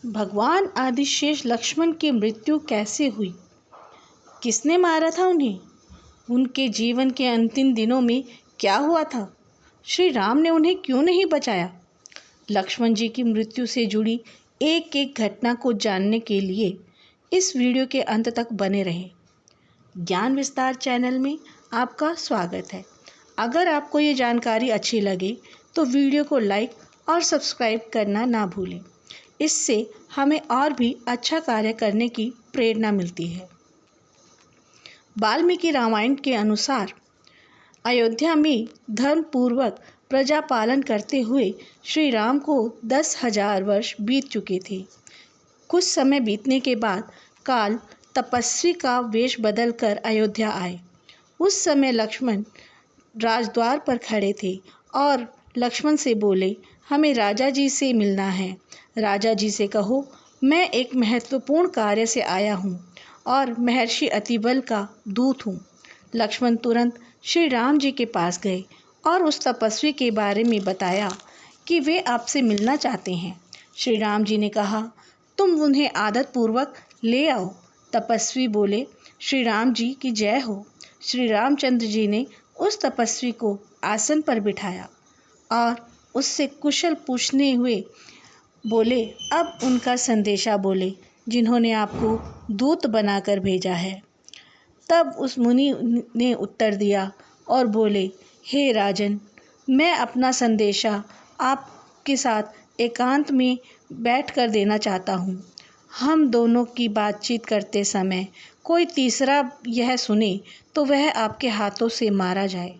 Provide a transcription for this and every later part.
भगवान आदिशेष लक्ष्मण की मृत्यु कैसे हुई? किसने मारा था उन्हें? उनके जीवन के अंतिम दिनों में क्या हुआ था? श्री राम ने उन्हें क्यों नहीं बचाया? लक्ष्मण जी की मृत्यु से जुड़ी एक एक घटना को जानने के लिए इस वीडियो के अंत तक बने रहें। ज्ञान विस्तार चैनल में आपका स्वागत है। अगर आपको ये जानकारी अच्छी लगे तो वीडियो को लाइक और सब्सक्राइब करना ना भूलें। इससे हमें और भी अच्छा कार्य करने की प्रेरणा मिलती है। वाल्मीकि रामायण के अनुसार अयोध्या में धर्मपूर्वक प्रजा पालन करते हुए श्री राम को 10,000 वर्ष बीत चुके थे। कुछ समय बीतने के बाद काल तपस्वी का वेश बदलकर अयोध्या आए। उस समय लक्ष्मण राजद्वार पर खड़े थे और लक्ष्मण से बोले, हमें राजा जी से मिलना है। राजा जी से कहो, मैं एक महत्वपूर्ण कार्य से आया हूँ और महर्षि अतिबल का दूत हूँ। लक्ष्मण तुरंत श्री राम जी के पास गए और उस तपस्वी के बारे में बताया कि वे आपसे मिलना चाहते हैं। श्री राम जी ने कहा, तुम उन्हें आदरपूर्वक ले आओ। तपस्वी बोले, श्री राम जी की जय हो। श्री रामचंद्र जी ने उस तपस्वी को आसन पर बिठाया और उससे कुशल पूछने हुए बोले, अब उनका संदेशा बोले जिन्होंने आपको दूत बनाकर भेजा है। तब उस मुनि ने उत्तर दिया और बोले, हे राजन, मैं अपना संदेशा आपके साथ एकांत में बैठकर देना चाहता हूँ। हम दोनों की बातचीत करते समय कोई तीसरा यह सुने तो वह आपके हाथों से मारा जाए।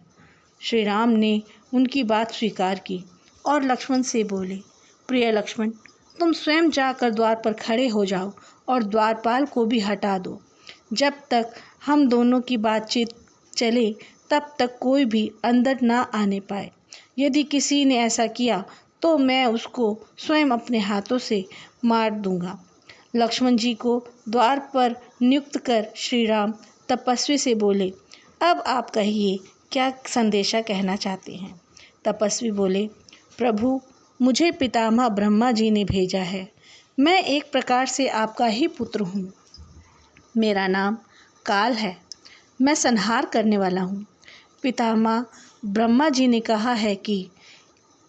श्री राम ने उनकी बात स्वीकार की और लक्ष्मण से बोले, प्रिय लक्ष्मण, तुम स्वयं जाकर द्वार पर खड़े हो जाओ और द्वारपाल को भी हटा दो। जब तक हम दोनों की बातचीत चले तब तक कोई भी अंदर ना आने पाए। यदि किसी ने ऐसा किया तो मैं उसको स्वयं अपने हाथों से मार दूंगा। लक्ष्मण जी को द्वार पर नियुक्त कर श्री राम तपस्वी से बोले, अब आप कहिए क्या संदेशा कहना चाहते हैं। तपस्वी बोले, प्रभु, मुझे पितामह ब्रह्मा जी ने भेजा है। मैं एक प्रकार से आपका ही पुत्र हूँ। मेरा नाम काल है। मैं संहार करने वाला हूँ। पितामह ब्रह्मा जी ने कहा है कि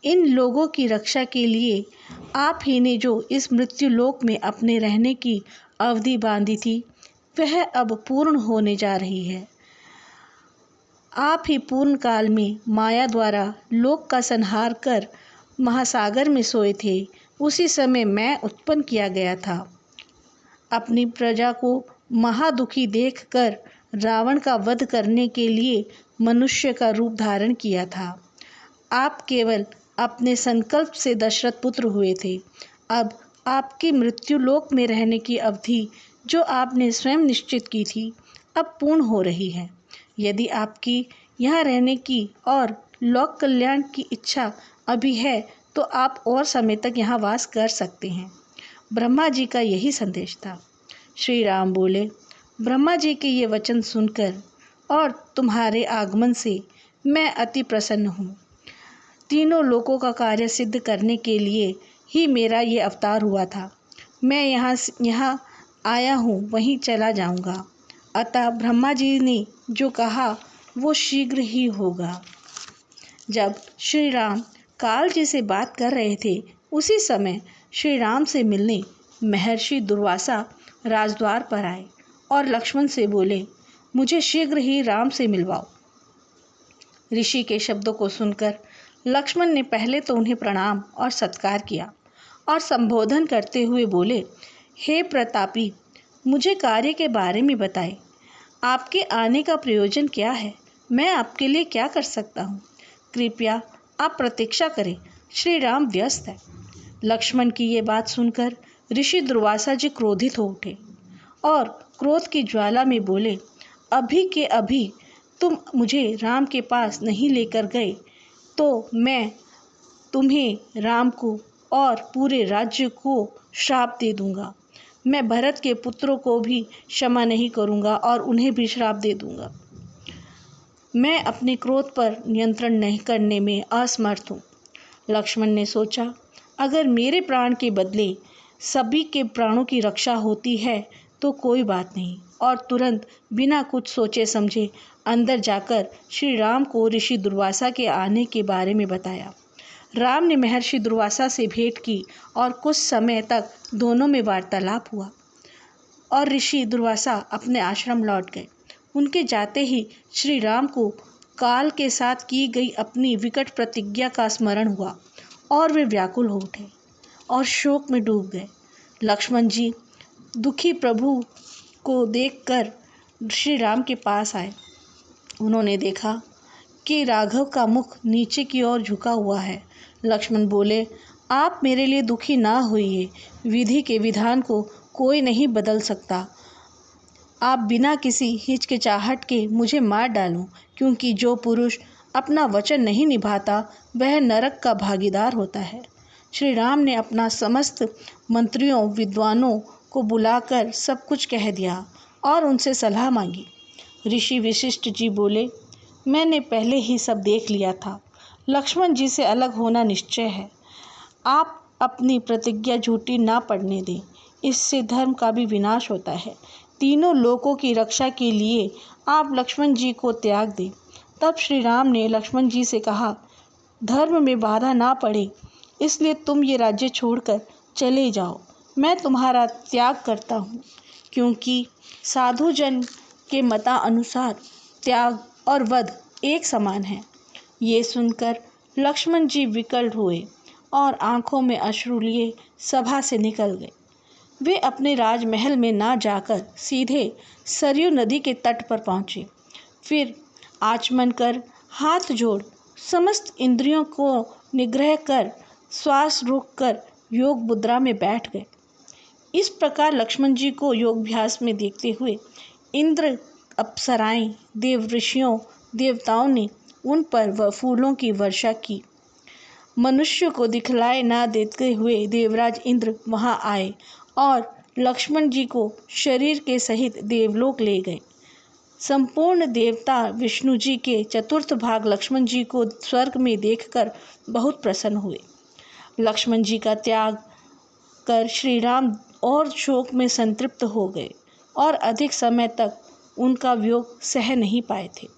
इन लोगों की रक्षा के लिए आप ही ने जो इस मृत्यु लोक में अपने रहने की अवधि बांधी थी वह अब पूर्ण होने जा रही है। आप ही पूर्ण काल में माया द्वारा लोक का संहार कर महासागर में सोए थे। उसी समय मैं उत्पन्न किया गया था। अपनी प्रजा को महादुखी देखकर रावण का वध करने के लिए मनुष्य का रूप धारण किया था। आप केवल अपने संकल्प से दशरथ पुत्र हुए थे। अब आपकी मृत्यु लोक में रहने की अवधि जो आपने स्वयं निश्चित की थी अब पूर्ण हो रही है। यदि आपकी यहाँ रहने की और लोक कल्याण की इच्छा अभी है तो आप और समय तक यहाँ वास कर सकते हैं। ब्रह्मा जी का यही संदेश था। श्री राम बोले, ब्रह्मा जी के ये वचन सुनकर और तुम्हारे आगमन से मैं अति प्रसन्न हूँ। तीनों लोकों का कार्य सिद्ध करने के लिए ही मेरा ये अवतार हुआ था। मैं यहाँ आया हूँ वहीं चला जाऊँगा। अतः ब्रह्मा जी ने जो कहा वो शीघ्र ही होगा। जब श्री राम काल जी से बात कर रहे थे उसी समय श्री राम से मिलने महर्षि दुर्वासा राजद्वार पर आए और लक्ष्मण से बोले, मुझे शीघ्र ही राम से मिलवाओ। ऋषि के शब्दों को सुनकर लक्ष्मण ने पहले तो उन्हें प्रणाम और सत्कार किया और संबोधन करते हुए बोले, हे प्रतापी, मुझे कार्य के बारे में बताएं। आपके आने का प्रयोजन क्या है? मैं आपके लिए क्या कर सकता हूँ? कृपया आप प्रतीक्षा करें, श्री राम व्यस्त है। लक्ष्मण की ये बात सुनकर ऋषि दुर्वासा जी क्रोधित हो उठे और क्रोध की ज्वाला में बोले, अभी के अभी तुम मुझे राम के पास नहीं लेकर गए तो मैं तुम्हें, राम को और पूरे राज्य को श्राप दे दूंगा। मैं भरत के पुत्रों को भी क्षमा नहीं करूंगा और उन्हें भी श्राप दे दूंगा। मैं अपने क्रोध पर नियंत्रण नहीं करने में असमर्थ हूँ। लक्ष्मण ने सोचा, अगर मेरे प्राण के बदले सभी के प्राणों की रक्षा होती है तो कोई बात नहीं। और तुरंत बिना कुछ सोचे समझे अंदर जाकर श्री राम को ऋषि दुर्वासा के आने के बारे में बताया। राम ने महर्षि दुर्वासा से भेंट की और कुछ समय तक दोनों में वार्तालाप हुआ और ऋषि दुर्वासा अपने आश्रम लौट गए। उनके जाते ही श्री राम को काल के साथ की गई अपनी विकट प्रतिज्ञा का स्मरण हुआ और वे व्याकुल हो उठे और शोक में डूब गए। लक्ष्मण जी दुखी प्रभु को देखकर श्री राम के पास आए। उन्होंने देखा कि राघव का मुख नीचे की ओर झुका हुआ है। लक्ष्मण बोले, आप मेरे लिए दुखी ना होइए, विधि के विधान को कोई नहीं बदल सकता। आप बिना किसी हिचकिचाहट के मुझे मार डालो, क्योंकि जो पुरुष अपना वचन नहीं निभाता वह नरक का भागीदार होता है। श्री राम ने अपना समस्त मंत्रियों विद्वानों को बुलाकर सब कुछ कह दिया और उनसे सलाह मांगी। ऋषि वशिष्ठ जी बोले, मैंने पहले ही सब देख लिया था। लक्ष्मण जी से अलग होना निश्चय है। आप अपनी प्रतिज्ञा झूठी ना पड़ने दें, इससे धर्म का भी विनाश होता है। तीनों लोकों की रक्षा के लिए आप लक्ष्मण जी को त्याग दें। तब श्री राम ने लक्ष्मण जी से कहा, धर्म में बाधा ना पड़े इसलिए तुम ये राज्य छोड़कर चले जाओ। मैं तुम्हारा त्याग करता हूँ, क्योंकि साधुजन के मतानुसार त्याग और वध एक समान है। ये सुनकर लक्ष्मण जी विकल हुए और आंखों में अश्रु लिए सभा से निकल गए। वे अपने राजमहल में ना जाकर सीधे सरयू नदी के तट पर पहुँचे। फिर आचमन कर हाथ जोड़ समस्त इंद्रियों को निग्रह कर श्वास रोककर योग मुद्रा में बैठ गए। इस प्रकार लक्ष्मण जी को योगाभ्यास में देखते हुए इंद्र, अप्सराएं, देव ऋषियों, देवताओं ने उन पर फूलों की वर्षा की। मनुष्य को दिखलाए ना देते हुए देवराज इंद्र वहां आए और लक्ष्मण जी को शरीर के सहित देवलोक ले गए। संपूर्ण देवता विष्णु जी के चतुर्थ भाग लक्ष्मण जी को स्वर्ग में देखकर बहुत प्रसन्न हुए। लक्ष्मण जी का त्याग कर श्री राम और शोक में संतृप्त हो गए और अधिक समय तक उनका वियोग सह नहीं पाए थे।